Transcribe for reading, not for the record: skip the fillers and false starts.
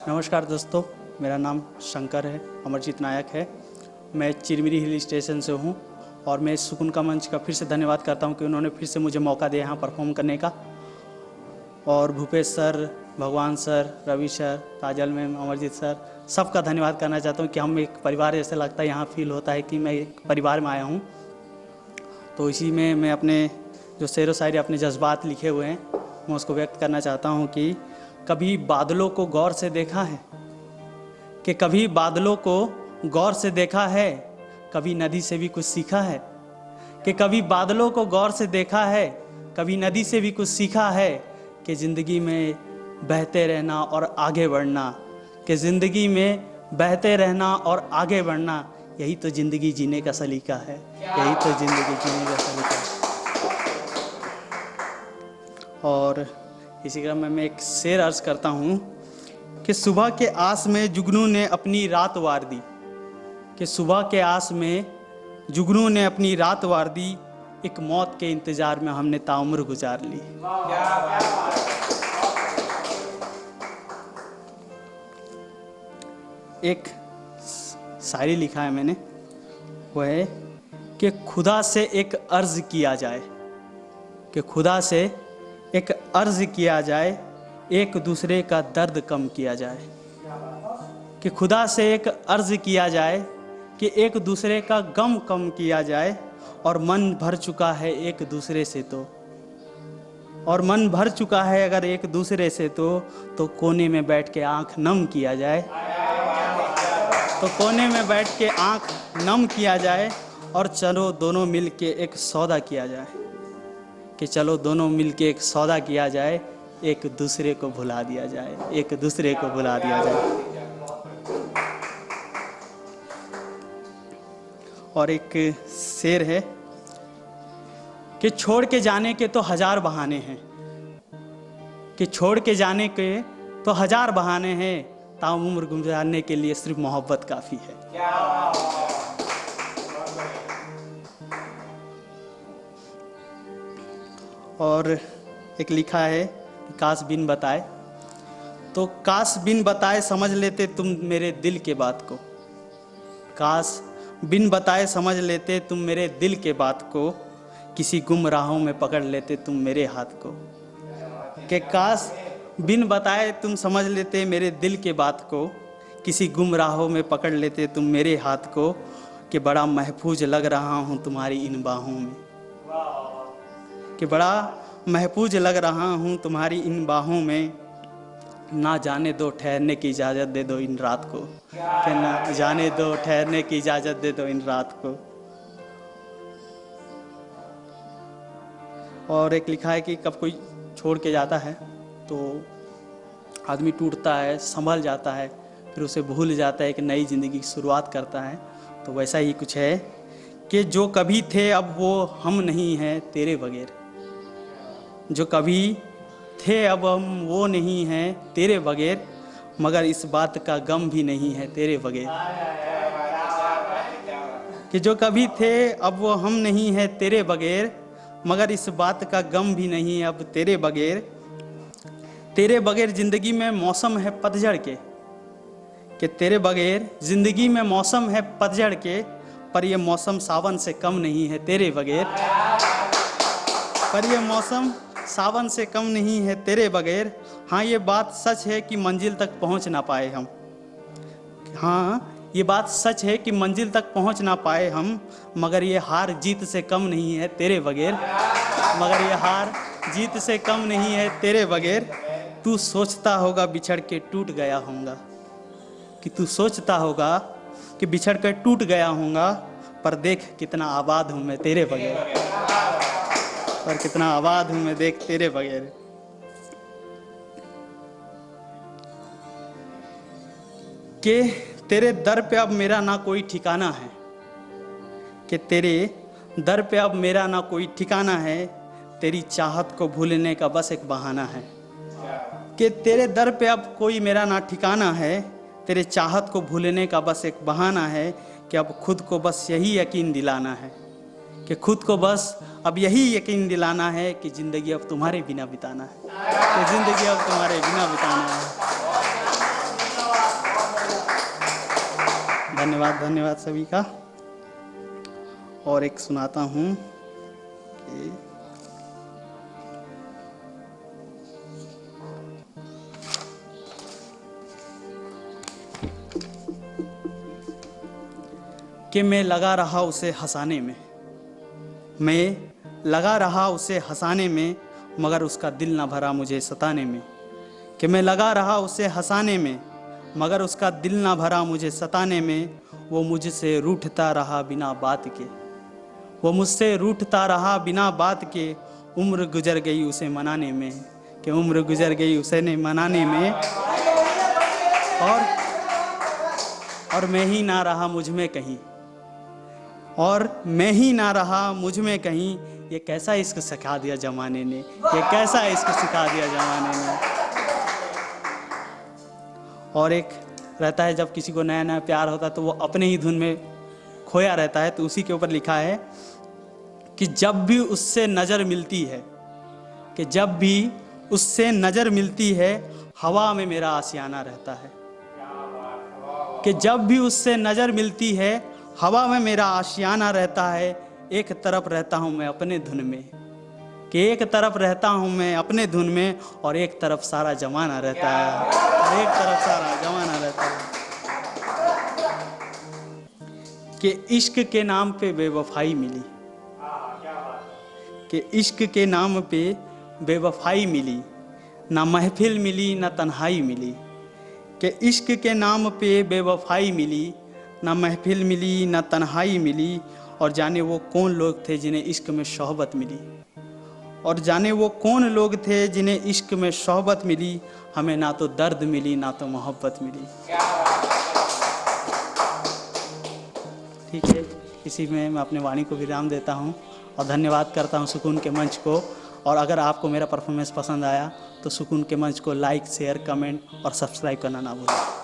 नमस्कार दोस्तों, मेरा नाम शंकर है, अमरजीत नायक है। मैं चिरमिरी हिल स्टेशन से हूँ और मैं सुकून का मंच का फिर से धन्यवाद करता हूँ कि उन्होंने फिर से मुझे मौका दिया यहाँ परफॉर्म करने का। और भूपेश सर, भगवान सर, रवि सर, काजल मैम, अमरजीत सर, सबका धन्यवाद करना चाहता हूँ कि हम एक परिवार जैसे लगता है, यहाँ फील होता है कि मैं एक परिवार में आया हूँ। तो इसी में मैं अपने जो शेर व शायरी अपने जज्बात लिखे हुए हैं मैं उसको व्यक्त करना चाहता हूँ कि कभी बादलों को गौर से देखा है, कि कभी बादलों को गौर से देखा है, कभी नदी से भी कुछ सीखा है, कि कभी बादलों को गौर से देखा है, कभी नदी से भी कुछ सीखा है, कि ज़िंदगी में बहते रहना और आगे बढ़ना, कि ज़िंदगी में बहते रहना और आगे बढ़ना, यही तो ज़िंदगी जीने का सलीका है, यही तो ज़िंदगी जीने का सलीका है। और इसी क्रम में मैं एक शेर अर्ज करता हूँ कि सुबह के आस में जुगनू ने अपनी रात वार दी, कि सुबह के आस में जुगनू ने अपनी रात वार दी, एक मौत के इंतजार में हमने ताउम्र गुजार ली। एक शायरी लिखा है मैंने, वो है कि खुदा से एक अर्ज किया जाए, कि खुदा से एक अर्ज किया जाए, एक दूसरे का दर्द कम किया जाए, कि खुदा से एक अर्ज किया जाए कि एक दूसरे का गम कम किया जाए, और मन भर चुका है एक दूसरे से और मन भर चुका है अगर एक दूसरे से तो कोने में बैठ के आंख नम किया जाए, तो कोने में बैठ के आंख नम किया जाए, और चलो दोनों मिल के एक सौदा किया जाए, कि चलो दोनों मिलके एक सौदा किया जाए, एक दूसरे को भुला दिया जाए, एक दूसरे को भुला दिया जाए। और एक शेर है कि छोड़ के जाने के तो हजार बहाने हैं, कि छोड़ के जाने के तो हजार बहाने हैं, ताउम्र गुजारने के लिए सिर्फ मोहब्बत काफ़ी है। और एक लिखा है, काश बिन बताए, तो काश बिन बताए समझ लेते तुम मेरे दिल के बात को, काश बिन बताए समझ लेते तुम मेरे दिल के बात को, किसी गुम राहों में पकड़ लेते तुम मेरे हाथ को, कि काश बिन बताए तुम समझ लेते मेरे दिल के बात को, किसी गुम राहों में पकड़ लेते तुम मेरे हाथ को, कि बड़ा महफूज लग रहा हूँ तुम्हारी इन बाहों में, कि बड़ा महफूज लग रहा हूँ तुम्हारी इन बाहों में, ना जाने दो ठहरने की इजाज़त दे दो इन रात को, कि ना जाने दो ठहरने की इजाज़त दे दो इन रात को। और एक लिखा है कि कब कोई छोड़ के जाता है तो आदमी टूटता है, संभल जाता है, फिर उसे भूल जाता है, एक नई ज़िंदगी की शुरुआत करता है। तो वैसा ही कुछ है कि जो कभी थे अब वो हम नहीं हैं तेरे बगैर, जो कभी थे अब हम वो नहीं हैं तेरे बगैर, मगर इस बात का गम भी नहीं है तेरे बगैर, कि जो कभी थे अब वो हम नहीं हैं तेरे बगैर, मगर इस बात का गम भी नहीं अब तेरे बगैर, तेरे बगैर ज़िंदगी में मौसम है पतझड़ के, कि तेरे बगैर ज़िंदगी में मौसम है पतझड़ के, पर ये मौसम सावन से कम नहीं है तेरे बगैर, पर ये मौसम सावन से कम नहीं है तेरे बगैर। हाँ ये बात सच है कि मंजिल तक पहुंच ना पाए हम, हाँ ये बात सच है कि मंजिल तक पहुंच ना पाए हम, मगर ये हार जीत से कम नहीं है तेरे बगैर, मगर ये हार जीत से कम नहीं है तेरे बगैर। तू सोचता होगा बिछड़ के टूट गया होऊंगा, कि तू सोचता होगा कि बिछड़ कर टूट गया होऊंगा, पर देख कितना आबाद हूँ मैं तेरे बगैर, पर कितना आबाद हूँ मैं देख तेरे बगैर। कि तेरे दर पे अब मेरा ना कोई ठिकाना है, कि तेरे दर पे अब मेरा ना कोई ठिकाना है, तेरी चाहत को भूलने का बस एक बहाना है, कि तेरे दर पे अब कोई मेरा ना ठिकाना है, तेरे चाहत को भूलने का बस एक बहाना है, कि अब खुद को बस यही यकीन दिलाना है, कि खुद को बस अब यही यकीन दिलाना है कि ज़िंदगी अब तुम्हारे बिना बिताना है, कि ज़िंदगी अब तुम्हारे बिना बिताना है। धन्यवाद धन्यवाद सभी का। और एक सुनाता हूँ कि मैं लगा रहा उसे हंसाने में, मैं लगा रहा उसे हंसाने में, मगर उसका दिल ना भरा मुझे सताने में। कि मैं लगा रहा उसे हंसाने में, मगर उसका दिल ना भरा मुझे सताने में। वो मुझसे रूठता रहा बिना बात के, वो मुझसे रूठता रहा बिना बात के। उम्र गुजर गई उसे मनाने में, कि उम्र गुजर गई उसे ने मनाने में। और मैं ही ना रहा मुझ में कहीं, और मैं ही ना रहा मुझ में कहीं। ये कैसा इश्क सिखा दिया ज़माने ने, ये कैसा इश्क सिखा दिया ज़माने ने। और एक रहता है, जब किसी को नया नया प्यार होता है तो वो अपने ही धुन में खोया रहता है। तो उसी के ऊपर लिखा है कि जब भी उससे नज़र मिलती है, कि जब भी उससे नज़र मिलती है, हवा में मेरा आशियाना रहता है। कि जब भी उससे नज़र मिलती है, हवा में मेरा आशियाना रहता है। एक तरफ रहता हूँ मैं अपने धुन में, कि एक तरफ रहता हूँ मैं अपने धुन में, और एक तरफ सारा जमाना रहता है, और एक तरफ सारा जमाना रहता है। कि इश्क के नाम पे बेवफाई मिली, कि इश्क के नाम पे बेवफाई मिली। ना महफिल मिली ना तन्हाई मिली, कि इश्क के नाम पे बेवफाई मिली। ना महफिल मिली ना तन्हाई मिली। और जाने वो कौन लोग थे जिन्हें इश्क में सोहबत मिली, और जाने वो कौन लोग थे जिन्हें इश्क में सोहबत मिली। हमें ना तो दर्द मिली ना तो मोहब्बत मिली। ठीक है, इसी में मैं अपने वाणी को विराम देता हूँ और धन्यवाद करता हूँ सुकून के मंच को। और अगर आपको मेरा परफॉर्मेंस पसंद आया तो सुकून के मंच को लाइक, शेयर, कमेंट और सब्सक्राइब करना ना भूलें।